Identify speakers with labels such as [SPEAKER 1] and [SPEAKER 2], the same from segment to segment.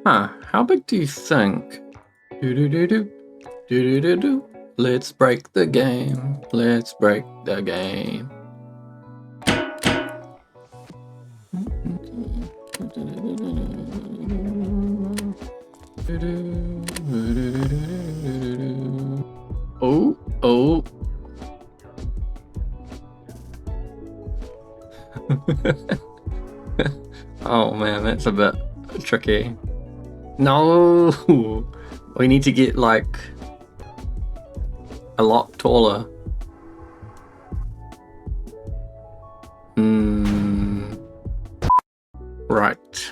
[SPEAKER 1] Huh, how big do you think? Do do do do do do do do. Let's break the game. Let's break the game. Oh, oh. Oh man, that's a bit tricky. No, we need to get like a lot taller.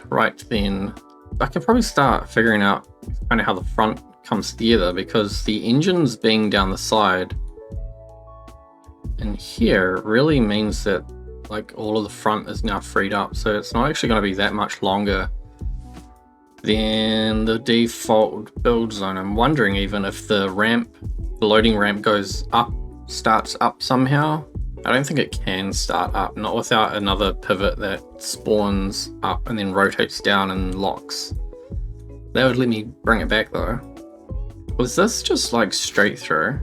[SPEAKER 1] Right then. I could probably start figuring out kind of how the front comes together, because the engine's being down the side and here really means that like all of the front is now freed up, so it's not actually going to be that much longer than the default build zone. I'm wondering even if the loading ramp goes up, starts up somehow. I don't think it can start up, not without another pivot that spawns up and then rotates down and locks. That would let me bring it back though. Was this just like straight through?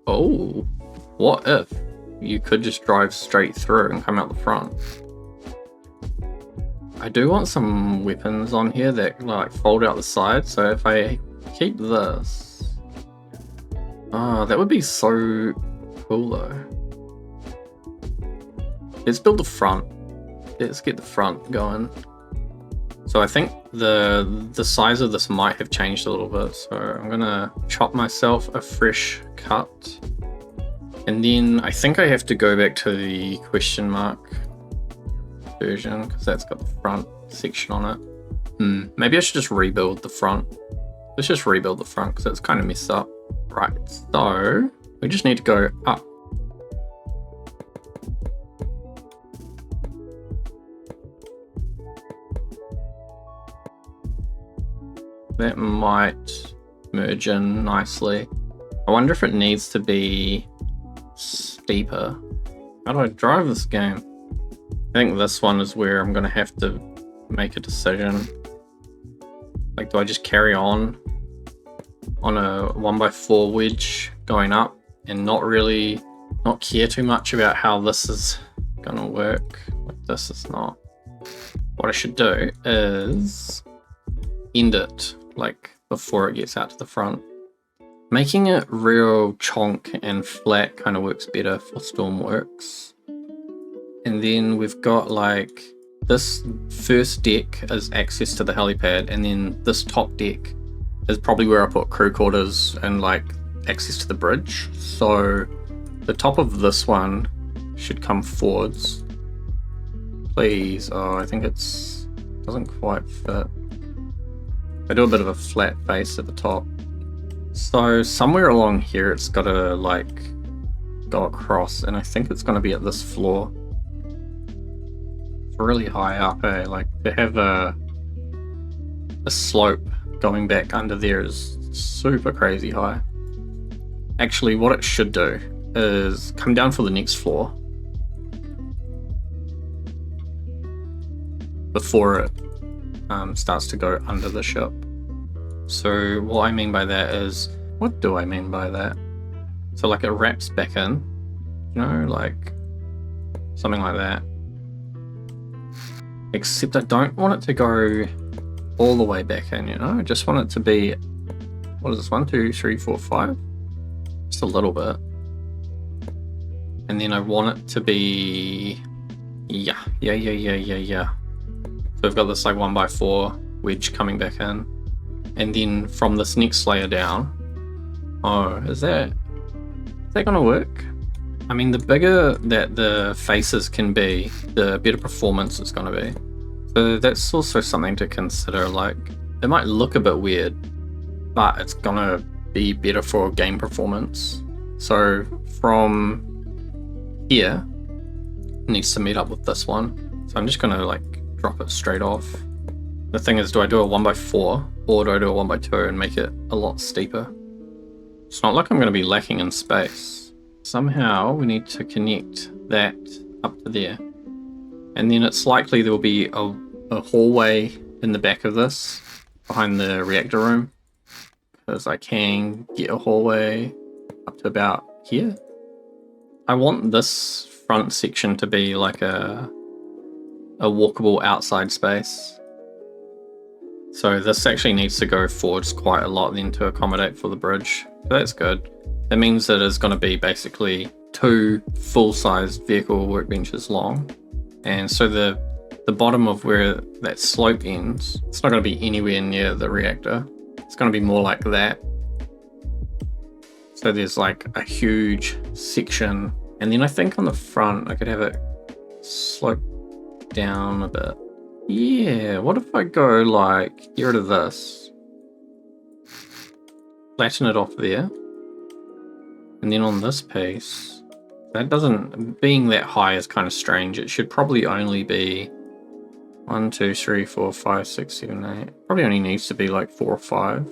[SPEAKER 1] Oh, what if you could just drive straight through and come out the front? I do want some weapons on here that like fold out the side, so if I keep this, that would be so cool though. Let's build the front. Let's get the front going. So I think the size of this might have changed a little bit, so I'm gonna chop myself a fresh cut. And then I think I have to go back to the question mark version, because that's got the front section on it. Maybe I should just rebuild the front. Let's just rebuild the front because it's kind of messed up. Right, so we just need to go up. That might merge in nicely. I wonder if it needs to be steeper. How do I drive this game? I think this one is where I'm going to have to make a decision. Like, do I just carry on a 1x4 wedge going up and not care too much about how this is going to work? Like, this is not. What I should do is end it like before it gets out to the front. Making it real chonk and flat kind of works better for Stormworks. And then we've got like this first deck is access to the helipad, and then this top deck is probably where I put crew quarters and like access to the bridge. So the top of this one should come forwards. Please. Oh, I think doesn't quite fit. I do a bit of a flat face at the top. So somewhere along here it's got to like go across, and I think it's going to be at this floor. It's really high up, eh? Like to have a slope going back under there is super crazy high. Actually, what it should do is come down for the next floor before it starts to go under the ship. So what I mean by that is, what do I mean by that? So like it wraps back in, you know, like something like that. Except I don't want it to go all the way back in, you know? I just want it to be, what is this, 1, 2, 3, 4, 5? Just a little bit. And then I want it to be, yeah. So we've got this like 1x4 wedge coming back in. And then from this next layer down, is that gonna work? I mean, the bigger that the faces can be, the better performance it's gonna be. So that's also something to consider. Like, it might look a bit weird, but it's gonna be better for game performance. So from here, it needs to meet up with this one. So I'm just gonna like drop it straight off. The thing is, do I do a 1x4 or do I do a 1x2 and make it a lot steeper? It's not like I'm going to be lacking in space. Somehow we need to connect that up to there. And then it's likely there will be a a hallway in the back of this, behind the reactor room, because I can get a hallway up to about here. I want this front section to be like a walkable outside space. So this actually needs to go forwards quite a lot then to accommodate for the bridge. So that's good. That means that it's going to be basically 2 full-sized vehicle workbenches long. And so the bottom of where that slope ends, it's not going to be anywhere near the reactor. It's going to be more like that. So there's like a huge section. And then I think on the front, I could have it slope down a bit. Yeah, what if I go like, get rid of this, flatten it off there, and then on this piece, that doesn't, being that high is kind of strange. It should probably only be 1, 2, 3, 4, 5, 6, 7, 8. Probably only needs to be like 4 or 5.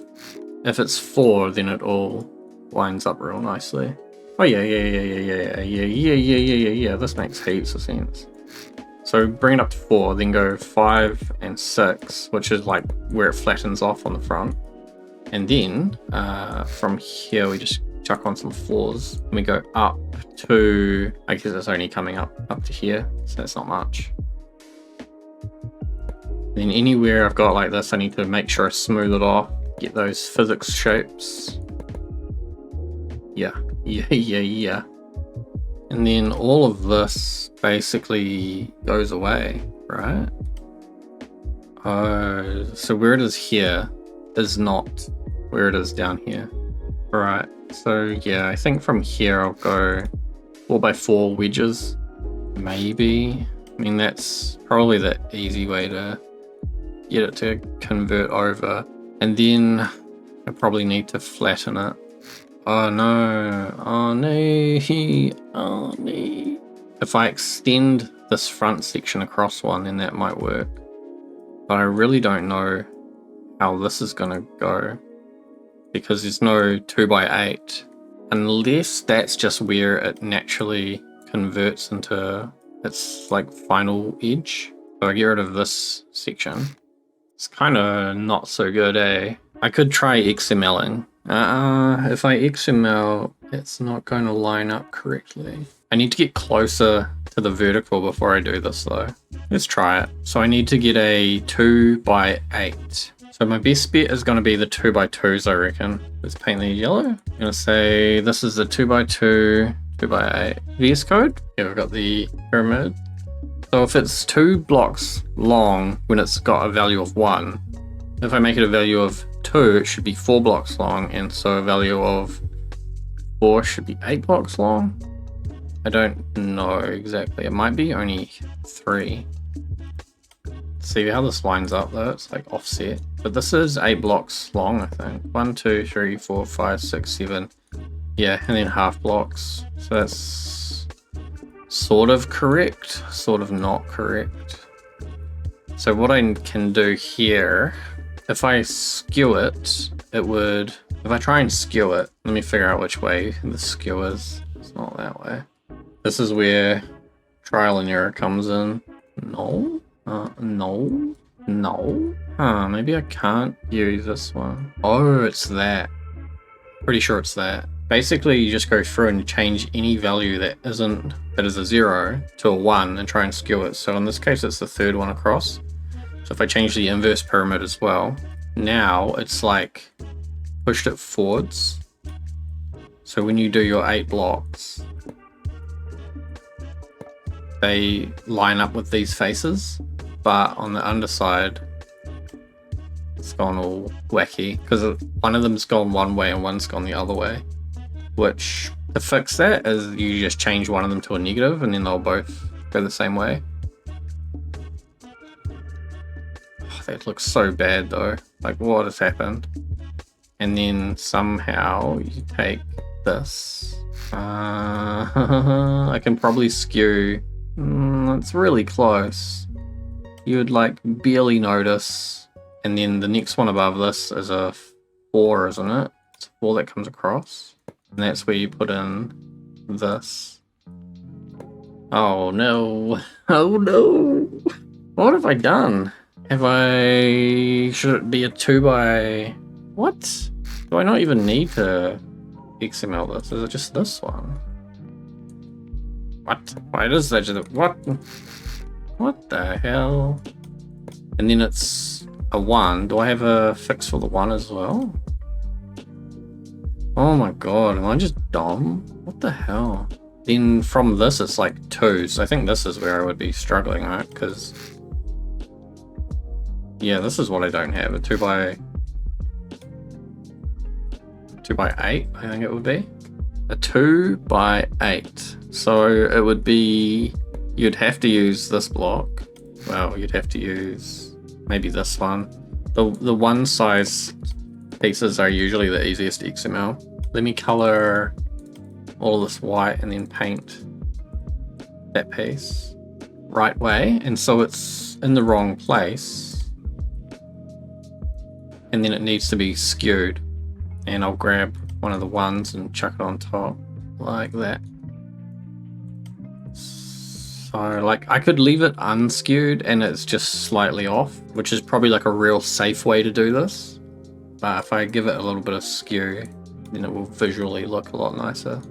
[SPEAKER 1] If it's 4, then it all lines up real nicely. Oh yeah, this makes heaps of sense. So bring it up to 4, then go 5 and 6, which is like where it flattens off on the front. And then from here we just chuck on some floors and we go up to, I guess it's only coming up to here, so that's not much. Then anywhere I've got like this, I need to make sure I smooth it off, get those physics shapes. Yeah. And then all of this basically goes away, right? Oh, so where it is here is not where it is down here. All right, so yeah, I think from here I'll go 4x4 wedges, maybe. I mean, that's probably the easy way to get it to convert over. And then I probably need to flatten it. Oh no, oh no, oh no. If I extend this front section across one, then that might work. But I really don't know how this is gonna go, because there's no 2x8, unless that's just where it naturally converts into its like final edge. So I get rid of this section. It's kind of not so good, eh? I could try XMLing. If I XML, it's not going to line up correctly. I need to get closer to the vertical before I do this though. Let's try it. So I need to get a 2x8. So my best bet is going to be the 2x2s, I reckon. Let's paint these yellow. I'm going to say this is the 2x2, 2x8. VS Code? Yeah, we've got the pyramid. So if it's 2 blocks long when it's got a value of 1, if I make it a value of 2, it should be 4 blocks long, and so a value of 4 should be 8 blocks long. I don't know exactly. It might be only 3. See how this lines up though? It's like offset. But this is 8 blocks long, I think. 1, 2, 3, 4, 5, 6, 7. Yeah, and then half blocks. So that's sort of correct, sort of not correct. So what I can do here, if I skew it, it would, if I try and skew it, let me figure out which way the skew is. It's not that way. This is where trial and error comes in. No, no. Maybe I can't use this one. Oh, it's that. Pretty sure it's that. Basically, you just go through and change any value that is a 0 to a 1 and try and skew it. So in this case, it's the third one across. So if I change the inverse pyramid as well, now it's like pushed it forwards. So when you do your 8 blocks, they line up with these faces, but on the underside, it's gone all wacky because one of them's gone one way and one's gone the other way. Which, to fix that, is you just change one of them to a negative and then they'll both go the same way. Oh, that looks so bad though. Like, what has happened? And then somehow you take this. I can probably skew. It's really close. You would like barely notice. And then the next one above this is a 4, isn't it? It's a 4 that comes across. And that's where you put in this. Oh no. Oh no. What have I done? Should it be a 2 by... What? Do I not even need to XML this? Is it just this one? What? Why does that just... What? What the hell? And then it's a 1. Do I have a fix for the 1 as well? Oh my god, am I just dumb? What the hell? Then from this it's like 2, so I think this is where I would be struggling, right? Because... yeah, this is what I don't have, a 2 by 8, I think it would be. A 2 by 8. So it would be... you'd have to use this block. Well, you'd have to use maybe this one. The one size pieces are usually the easiest to XML. Let me color all of this white and then paint that piece right way. And so it's in the wrong place. And then it needs to be skewed. And I'll grab one of the ones and chuck it on top like that. So like I could leave it unskewed and it's just slightly off, which is probably like a real safe way to do this. But if I give it a little bit of skew, then it will visually look a lot nicer.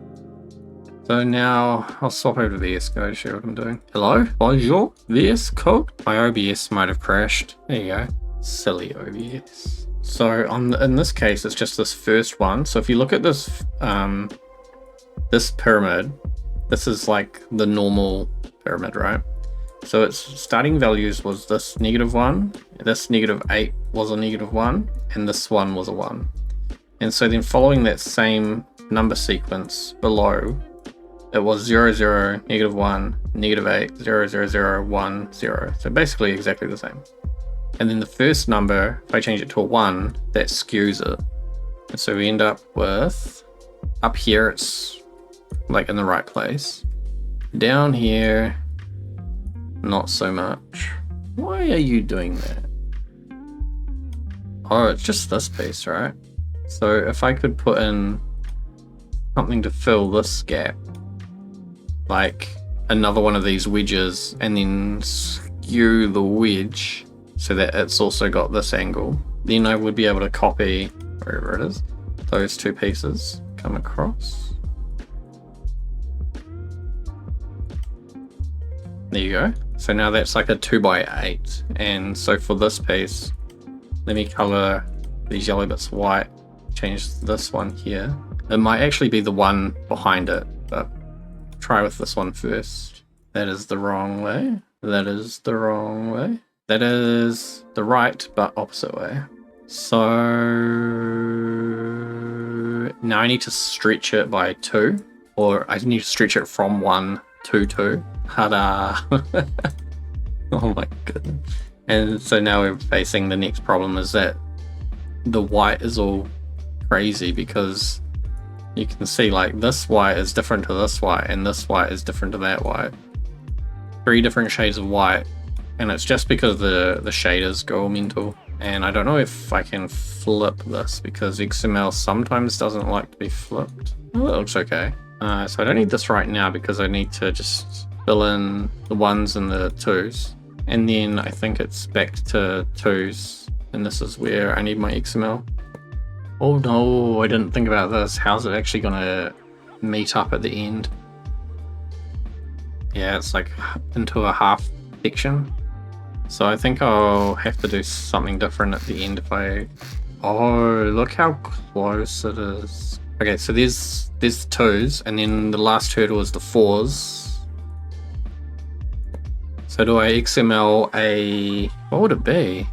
[SPEAKER 1] So now I'll swap over to VS Code to show what I'm doing. Hello, bonjour, VS Code. My OBS might have crashed. There you go, silly OBS. So in this case, it's just this first one. So if you look at this, this pyramid, this is like the normal pyramid, right? So its starting values was this -1, this -8 was a -1, and this one was a 1. And so then following that same number sequence below, it was 0, 0, -1, -8, 0, 0, 0, 1, 0. So basically exactly the same. And then the first number, if I change it to a 1, that skews it. And so we end up with, up here it's like in the right place. Down here, not so much. Why are you doing that? Oh, it's just this piece, right? So if I could put in something to fill this gap, like another one of these wedges, and then skew the wedge so that it's also got this angle, then I would be able to copy, wherever it is, those two pieces, come across. There you go. So now that's like a 2 by 8. And so for this piece, let me color these yellow bits white, change this one here. It might actually be the one behind it, but try with this one first. That is the wrong way. That is the wrong way. That is the right, but opposite way. So now I need to stretch it by 2, or I need to stretch it from 1 to 2. Ta-da! Oh my goodness. And so now we're facing the next problem, is that the white is all crazy because you can see like this white is different to this white and this white is different to that white. 3 different shades of white, and it's just because the shaders go mental. And I don't know if I can flip this because XML sometimes doesn't like to be flipped. Oh, that looks okay. So I don't need this right now because I need to just fill in the 1s and the 2s. And then I think it's back to 2s. And this is where I need my XML. Oh no, I didn't think about this. How's it actually gonna meet up at the end? Yeah, it's like into a half section. So I think I'll have to do something different at the end if I... Oh, look how close it is. Okay, so there's the 2s, and then the last hurdle is the 4s. So do I XML a... What would it be?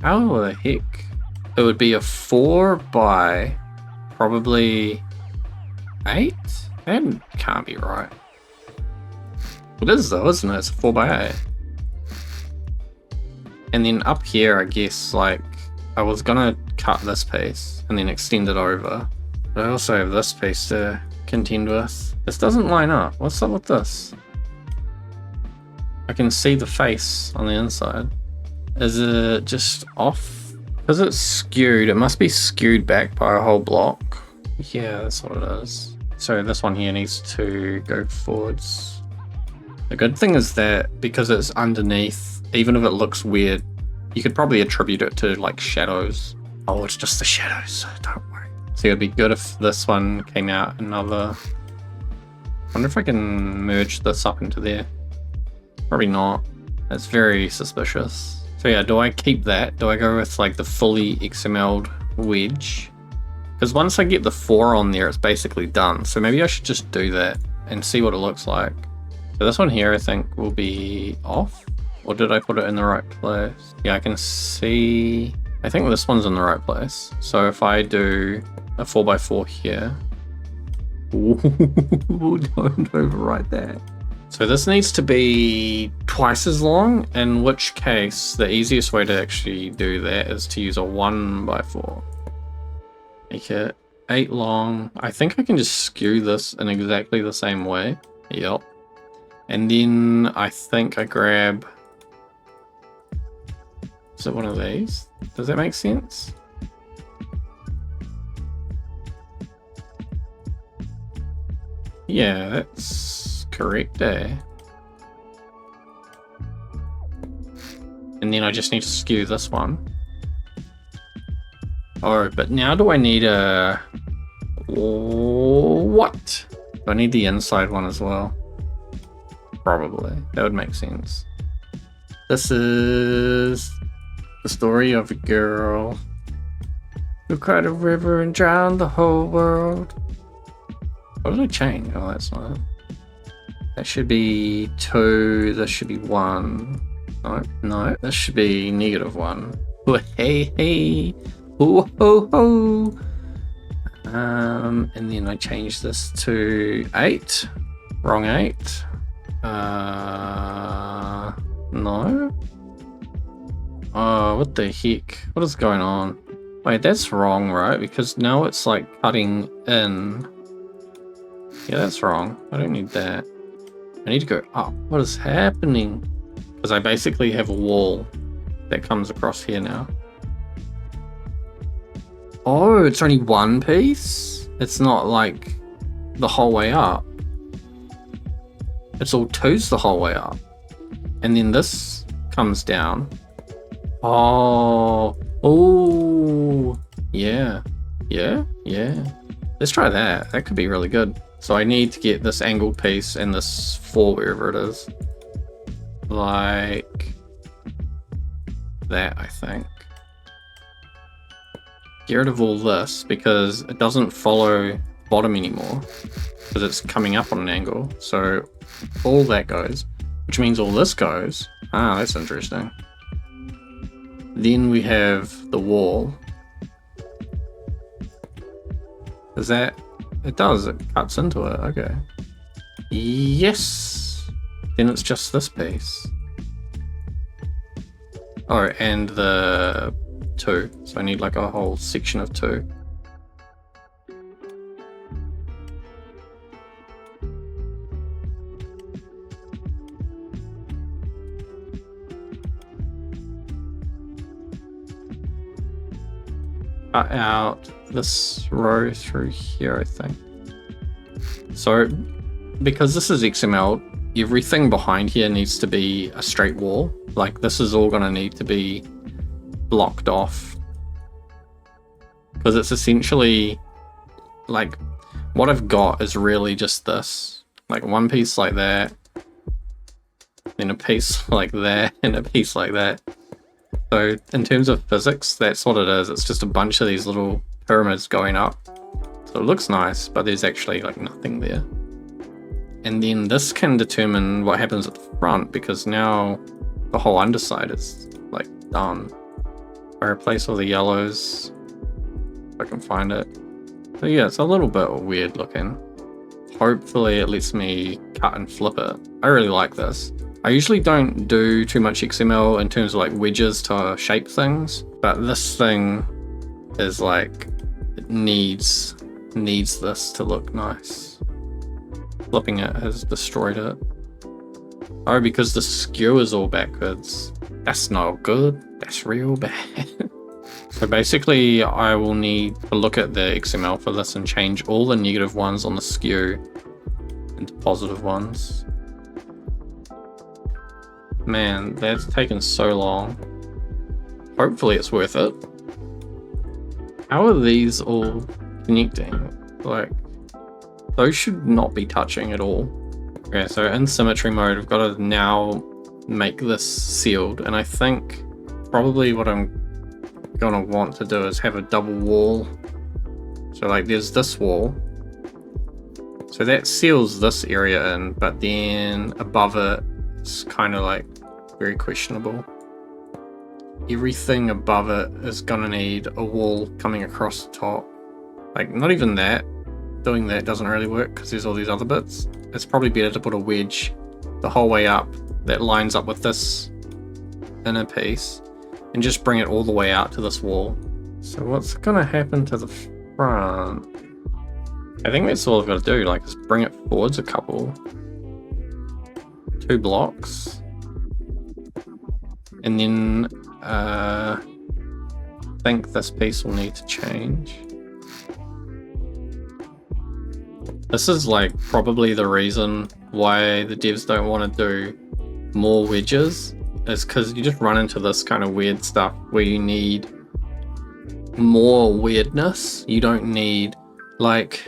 [SPEAKER 1] How the heck? It would be a 4 by probably 8? That can't be right. It is though, isn't it? It's a 4 by 8. And then up here, I guess, like, I was gonna cut this piece and then extend it over. But I also have this piece to contend with. This doesn't line up. What's up with this? I can see the face on the inside. Is it just off? Because it's skewed, it must be skewed back by a whole block. Yeah, that's what it is. So this one here needs to go forwards. The good thing is that because it's underneath, even if it looks weird, You could probably attribute it to like shadows. Oh, it's just the shadows, so don't worry. So it'd be good if this one came out another. I wonder if I can merge this up into there. Probably not. That's very suspicious. So yeah, do I keep that? Do I go with like the fully XML'd wedge? Because once I get the 4 on there, it's basically done. So maybe I should just do that and see what it looks like. So this one here, I think, will be off. Or did I put it in the right place? Yeah, I can see. I think this one's in the right place. So if I do a 4x4 here. Ooh, don't overwrite that. So this needs to be twice as long, in which case the easiest way to actually do that is to use a 1x4. Make it 8 long. I think I can just skew this in exactly the same way. Yep. And then I think I grab... Is it one of these? Does that make sense? Yeah, that's correct, eh? And then I just need to skew this one. Oh, but now do I need a... What? Do I need the inside one as well? Probably. That would make sense. This is the story of a girl who cried a river and drowned the whole world. What did I change? Oh, that's not it. That should be 2. This should be 1. No, no. This should be -1. Oh, hey, hey. Ho, ho, ho. And then I change this to 8. Wrong 8. No. Oh, what the heck? What is going on? Wait, that's wrong, right? Because now it's like cutting in. Yeah, that's wrong. I don't need that. I need to go up. What is happening? Because I basically have a wall that comes across here now. Oh, it's only one piece? It's not like the whole way up. It's all 2s the whole way up. And then this comes down. Oh. Oh. Yeah. Yeah. Yeah. Let's try that. That could be really good. So I need to get this angled piece and this 4 wherever it is. Like that, I think. Get rid of all this because it doesn't follow bottom anymore because it's coming up on an angle. So all that goes, which means all this goes. Ah, that's interesting. Then we have the wall. Is that... It does, it cuts into it, okay. Yes! Then it's just this piece. Oh, and the 2. So I need like a whole section of 2. Cut out this row through here, I think. So, because this is XML, everything behind here needs to be a straight wall. Like, this is all going to need to be blocked off. Because it's essentially, like, what I've got is really just this. Like, one piece like that, then a piece like that, and a piece like that. So in terms of physics, that's what it is. It's just a bunch of these little pyramids going up. So it looks nice, but there's actually like nothing there. And then this can determine what happens at the front because now the whole underside is like done. I replace all the yellows if I can find it. So yeah, it's a little bit weird looking. Hopefully it lets me cut and flip it. I really like this. I usually don't do too much XML in terms of like wedges to shape things, but this thing is like, it needs this to look nice. Flipping it has destroyed it. Oh, because the skew is all backwards. That's not good. That's real bad. So basically I will need to look at the XML for this and change all the negative ones on the skew into positive ones. Man, that's taken so long. hopefully it's worth it. How are these all connecting? Like, those should not be touching at all. Okay, so in symmetry mode, I've got to now make this sealed, and I think probably what I'm gonna want to do is have a double wall. So like there's this wall, so that seals this area in, but then above it, it's kind of like very questionable. Everything above it is gonna need a wall coming across the top. Like, not even that. Doing that doesn't really work because there's all these other bits. It's probably better to put a wedge the whole way up that lines up with this inner piece and just bring it all the way out to this wall. So what's gonna happen to the front? I think that's all I've got to do, like, just bring it forwards a couple. 2 blocks. And then I think this piece will need to change. This is like probably the reason why the devs don't want to do more wedges, is because you just run into this kind of weird stuff where you need more weirdness. You don't need, like,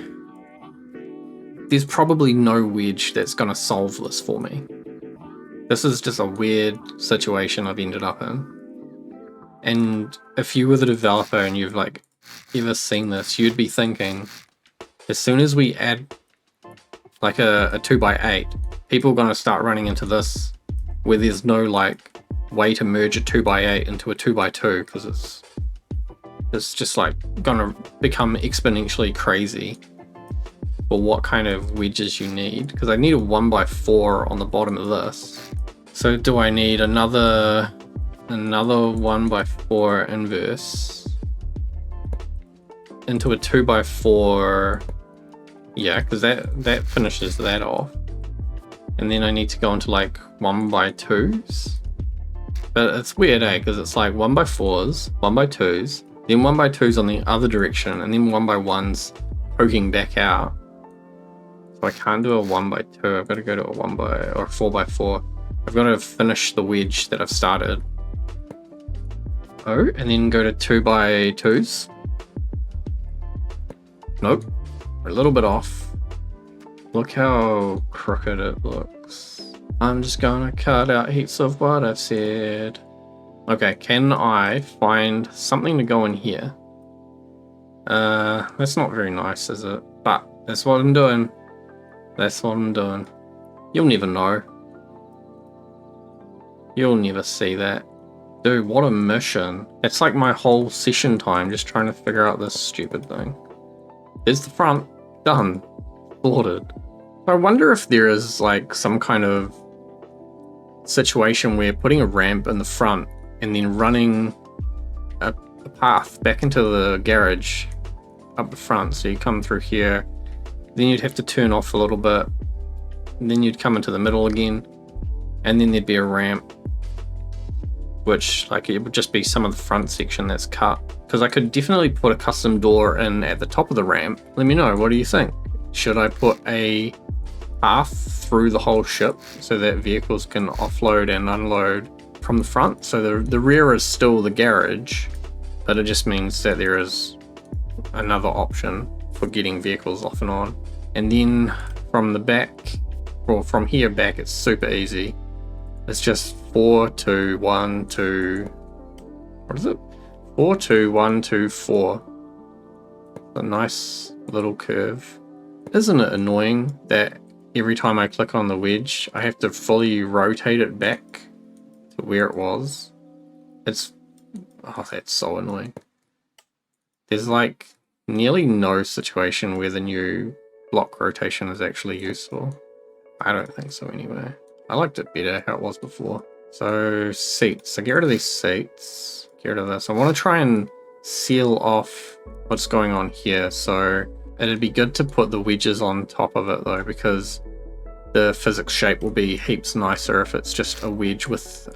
[SPEAKER 1] there's probably no wedge that's going to solve this for me. This is just a weird situation I've ended up in. And if you were the developer and you've like ever seen this, you'd be thinking, as soon as we add like a 2x8, people are going to start running into this where there's no like way to merge a 2x8 into a 2x2, because it's just like going to become exponentially crazy for what kind of wedges you need. Because I need a 1x4 on the bottom of this. So do I need another 1x4 inverse into a 2x4? Yeah, because that finishes that off. And then I need to go into like 1x2s. But it's weird, eh? Because it's like 1x4s, 1x2s, then 1x2s on the other direction, and then 1x1s poking back out. So I can't do a 1x2. I've got to go to a 4x4. I've got to finish the wedge that I've started. Oh, and then go to 2x2s. Nope. We're a little bit off. Look how crooked it looks. I'm just gonna cut out heaps of what I've said. Okay, can I find something to go in here? That's not very nice, is it? But that's what I'm doing. That's what I'm doing. You'll never know. You'll never see that. Dude, what a mission. It's like my whole session time just trying to figure out this stupid thing. There's the front. Done. Sorted. I wonder if there is like some kind of situation where putting a ramp in the front and then running a path back into the garage up the front. So you come through here, then you'd have to turn off a little bit, and then you'd come into the middle again, and then there'd be a ramp, which like it would just be some of the front section that's cut. Because I could definitely put a custom door in at the top of the ramp. Let me know, what do you think? Should I put a path through the whole ship so that vehicles can offload and unload from the front? So the rear is still the garage, but it just means that there is another option for getting vehicles off and on. And then from the back, or from here back, it's super easy. It's just 4, 2, 1, 2. What is it? 4, 2, 1, 2, 4. A nice little curve. Isn't it annoying that every time I click on the wedge, I have to fully rotate it back to where it was? Oh, that's so annoying. There's like nearly no situation where the new block rotation is actually useful. I don't think so anyway. I liked it better how it was before. So seats, so get rid of these seats, get rid of this. I want to try and seal off what's going on here. So it'd be good to put the wedges on top of it though, because the physics shape will be heaps nicer if it's just a wedge with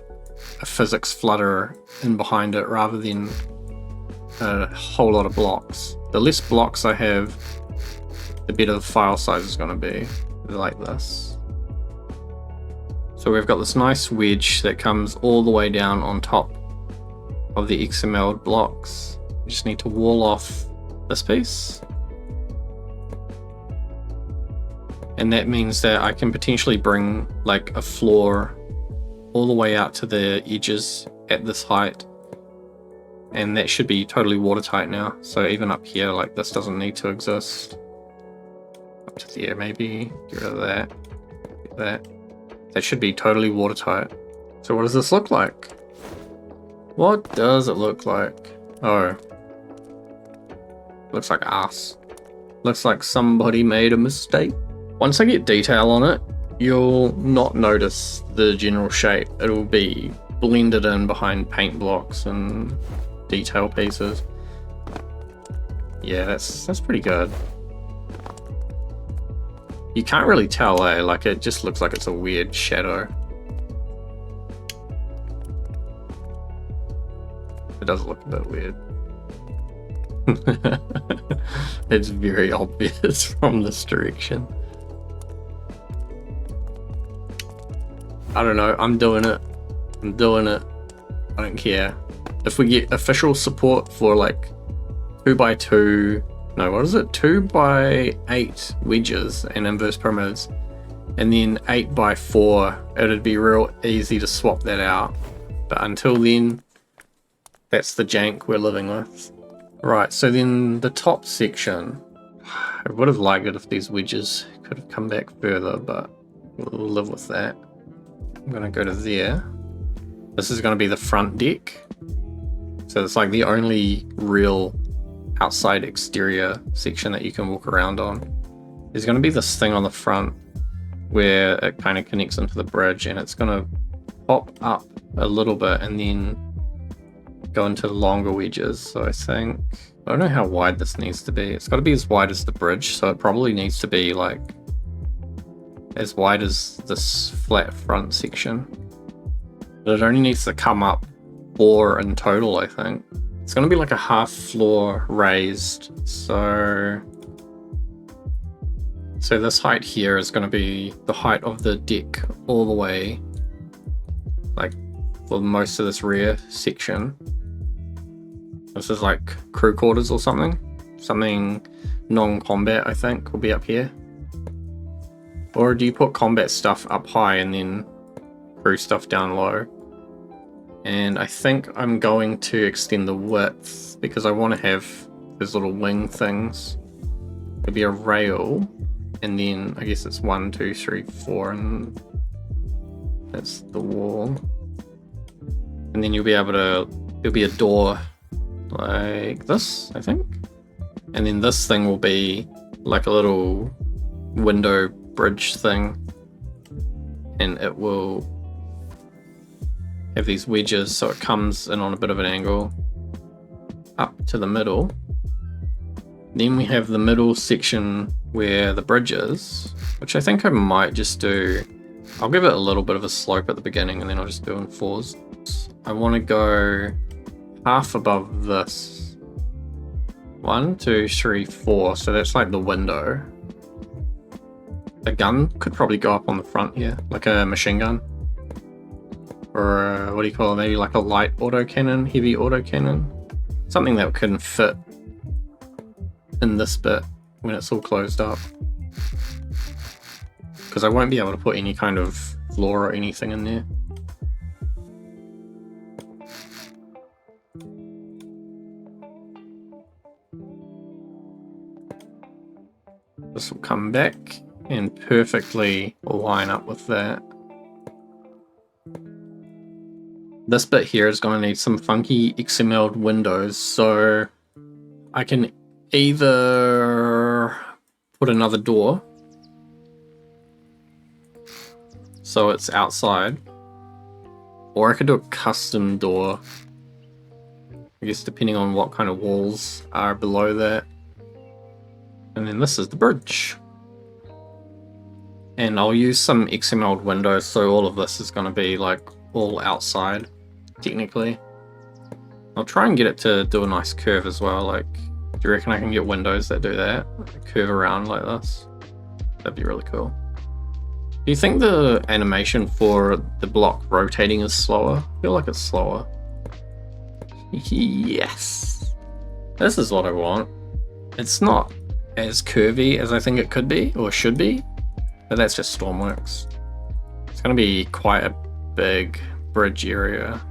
[SPEAKER 1] a physics flutter in behind it rather than a whole lot of blocks. The less blocks I have, the better the file size is going to be, like this. So we've got this nice wedge that comes all the way down on top of the XML blocks. We just need to wall off this piece. And that means that I can potentially bring like a floor all the way out to the edges at this height. And that should be totally watertight now. So even up here, like this doesn't need to exist. Up to there maybe, get rid of that, get that. That should be totally watertight. So what does this look like? What does it look like? Oh. Looks like ass. Looks like somebody made a mistake. Once I get detail on it, you'll not notice the general shape. It'll be blended in behind paint blocks and detail pieces. Yeah, that's pretty good. You can't really tell, eh? Like it just looks like it's a weird shadow. It does look a bit weird. It's very obvious from this direction. I don't know, I'm doing it. I'm doing it. I don't care. If we get official support for like 2x2, no, what is it? 2x8 wedges and inverse pyramids, and then 8x4, it'd be real easy to swap that out. But until then, that's the jank we're living with. Right, so then the top section, I would have liked it if these wedges could have come back further, but we'll live with that. I'm gonna go to there. This is gonna be the front deck. So it's like the only real outside exterior section that you can walk around on. There's gonna be this thing on the front where it kind of connects into the bridge, and it's gonna pop up a little bit and then go into longer wedges. So I think, I don't know how wide this needs to be. It's got to be as wide as the bridge, so it probably needs to be like as wide as this flat front section. But it only needs to come up 4 in total, I think. It's going to be like a half floor raised, so this height here is going to be the height of the deck all the way, like for most of this rear section. This is like crew quarters or something. Something non-combat, I think, will be up here. Or do you put combat stuff up high and then crew stuff down low? And I think I'm going to extend the width because I want to have those little wing things. There'll be a rail, and then I guess it's 1, 2, 3, 4, and that's the wall. And then you'll be able to, there'll be a door like this, I think. And then this thing will be like a little window bridge thing, and it will have these wedges, so it comes in on a bit of an angle up to the middle. Then we have the middle section where the bridge is, which I think I might just do, I'll give it a little bit of a slope at the beginning and then I'll just do it in 4s. I want to go half above this. 1, 2, 3, 4, so that's like the window. A gun could probably go up on the front here, like a machine gun. Or what do you call it, maybe like a light autocannon, heavy autocannon. Something that can fit in this bit when it's all closed up. Because I won't be able to put any kind of floor or anything in there. This will come back and perfectly line up with that. This bit here is going to need some funky XML windows, so I can either put another door so it's outside, or I could do a custom door, I guess depending on what kind of walls are below that. And then this is the bridge. And I'll use some XML windows, so all of this is going to be like all outside, technically. I'll try and get it to do a nice curve as well. Like, do you reckon I can get windows that do that? Curve around like this? That'd be really cool. Do you think the animation for the block rotating is slower? I feel like it's slower. Yes. This is what I want. It's not as curvy as I think it could be, or should be, but that's just Stormworks. It's going to be quite a big bridge area.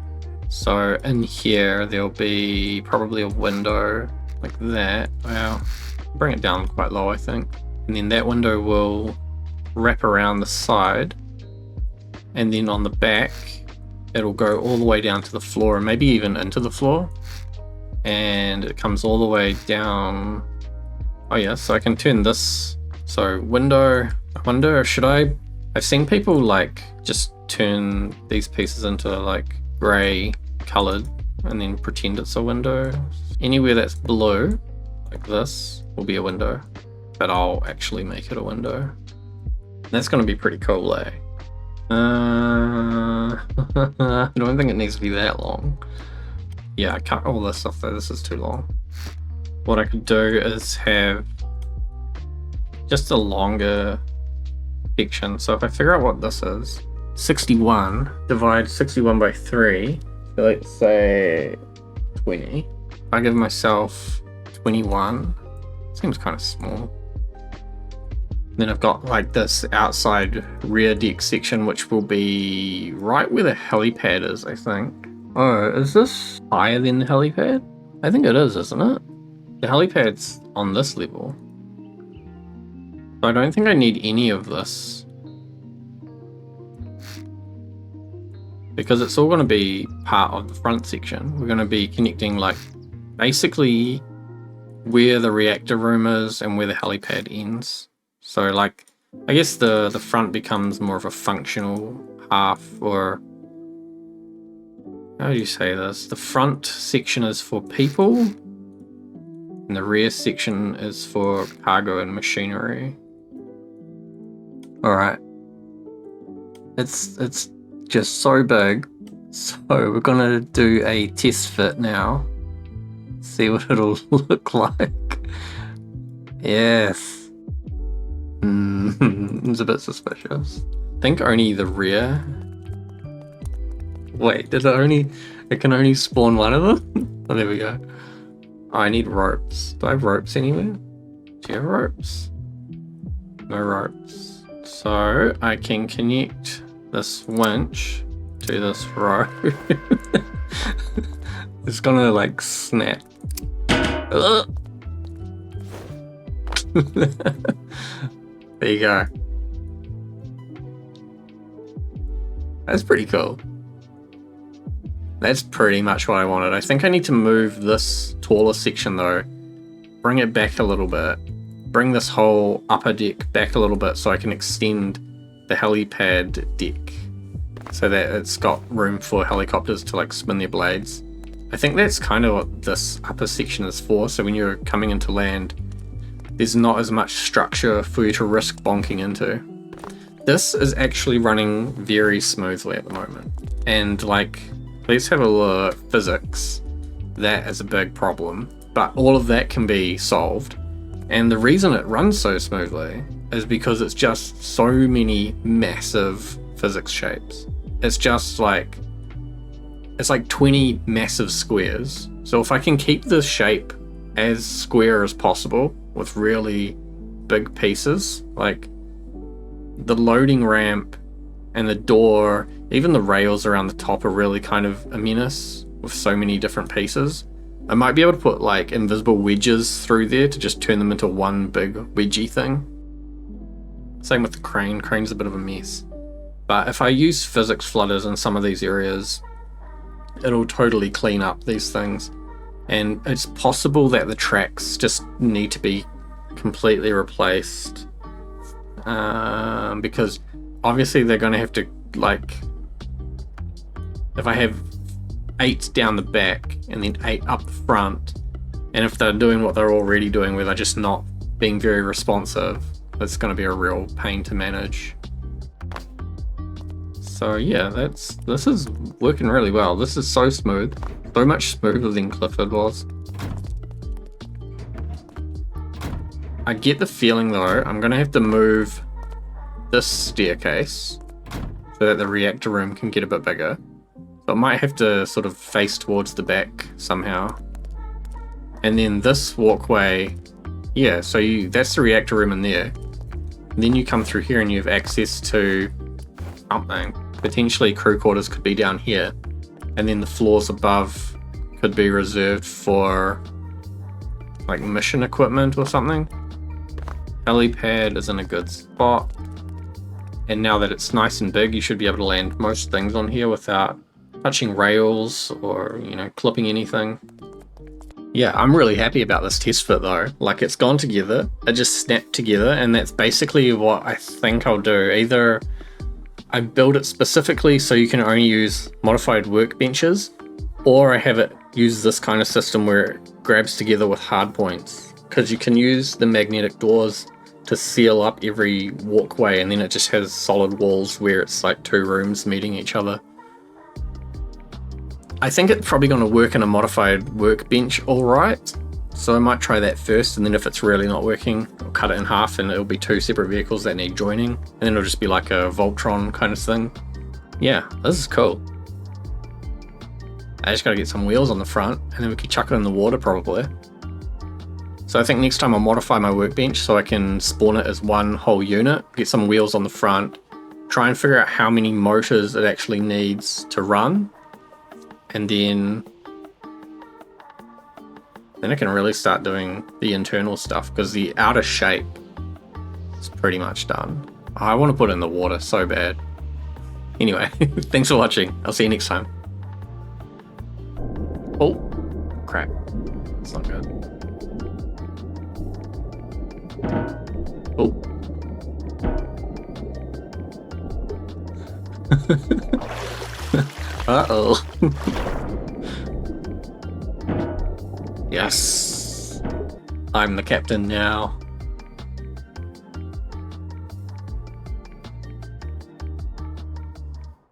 [SPEAKER 1] So in here, there'll be probably a window like that. Wow. Bring it down quite low, I think. And then that window will wrap around the side. And then on the back, it'll go all the way down to the floor and maybe even into the floor. And it comes all the way down. Oh yeah, so I can turn this. So window, I wonder, should I've seen people like just turn these pieces into like gray colored and then pretend it's a window. Anywhere that's blue, like this, will be a window, but I'll actually make it a window. That's gonna be pretty cool, eh? I don't think it needs to be that long. Yeah, I cut all this off though, this is too long. What I could do is have just a longer section. So if I figure out what this is, 61, divide 61 by 3, so let's say 20. I give myself 21, seems kind of small. Then I've got like this outside rear deck section, which will be right where the helipad is, I think. Oh, is this higher than the helipad? I think it is, isn't it? The helipad's on this level. So I don't think I need any of this, because it's all going to be part of the front section. We're going to be connecting like basically where the reactor room is and where the helipad ends. So like, I guess the front becomes more of a functional half, or how do you say this? The front section is for people and the rear section is for cargo and machinery. Alright. It's just so big. So we're gonna do a test fit now. See what it'll look like. Yes. It's a bit suspicious. I think only the rear. Wait, it can only spawn one of them? Oh, there we go. Oh, I need ropes. Do I have ropes anywhere? Do you have ropes? No ropes. So I can connect this winch to this rope. It's gonna like snap. There you go. That's pretty cool. That's pretty much what I wanted. I think I need to move this taller section though. Bring it back a little bit. Bring this whole upper deck back a little bit so I can extend the helipad deck so that it's got room for helicopters to like spin their blades. I think that's kind of what this upper section is for. So when you're coming into land, there's not as much structure for you to risk bonking into. This is actually running very smoothly at the moment. And like, let's have a look at physics. That is a big problem, but all of that can be solved. And the reason it runs so smoothly is because it's just so many massive physics shapes. It's just like, it's like 20 massive squares. So if I can keep this shape as square as possible with really big pieces, like the loading ramp and the door, even the rails around the top are really kind of a menace with so many different pieces. I might be able to put like invisible wedges through there to just turn them into one big wedgie thing. Same with the crane. Crane's a bit of a mess. But if I use physics flooders in some of these areas, it'll totally clean up these things. And it's possible that the tracks just need to be completely replaced. Because obviously they're going to have to, like, if I have 8 down the back and then 8 up the front, and if they're doing what they're already doing where they're just not being very responsive, it's going to be a real pain to manage. So yeah, this is working really well. This is so smooth, so much smoother than Clifford was. I get the feeling though, I'm going to have to move this staircase so that the reactor room can get a bit bigger. So it might have to sort of face towards the back somehow. And then this walkway, yeah, so that's the reactor room in there. And then you come through here and you have access to something. Potentially crew quarters could be down here. And then the floors above could be reserved for like mission equipment or something. Helipad is in a good spot. And now that it's nice and big, you should be able to land most things on here without touching rails or, you know, clipping anything. Yeah, I'm really happy about this test fit though. Like, it's gone together, it just snapped together, and that's basically what I think I'll do. Either I build it specifically so you can only use modified workbenches, or I have it use this kind of system where it grabs together with hard points, because you can use the magnetic doors to seal up every walkway, and then it just has solid walls where it's like two rooms meeting each other. I think it's probably going to work in a modified workbench alright, so I might try that first, and then if it's really not working, I'll cut it in half and it'll be two separate vehicles that need joining, and then it'll just be like a Voltron kind of thing. Yeah, this is cool. I just gotta get some wheels on the front, and then we can chuck it in the water probably. So I think next time I'll modify my workbench so I can spawn it as one whole unit, get some wheels on the front, try and figure out how many motors it actually needs to run, and then I can really start doing the internal stuff, because the outer shape is pretty much done. I want to put it in the water so bad. Anyway, thanks for watching. I'll see you next time. Oh, crap. That's not good. Oh. Uh-oh. Yes. I'm the captain now.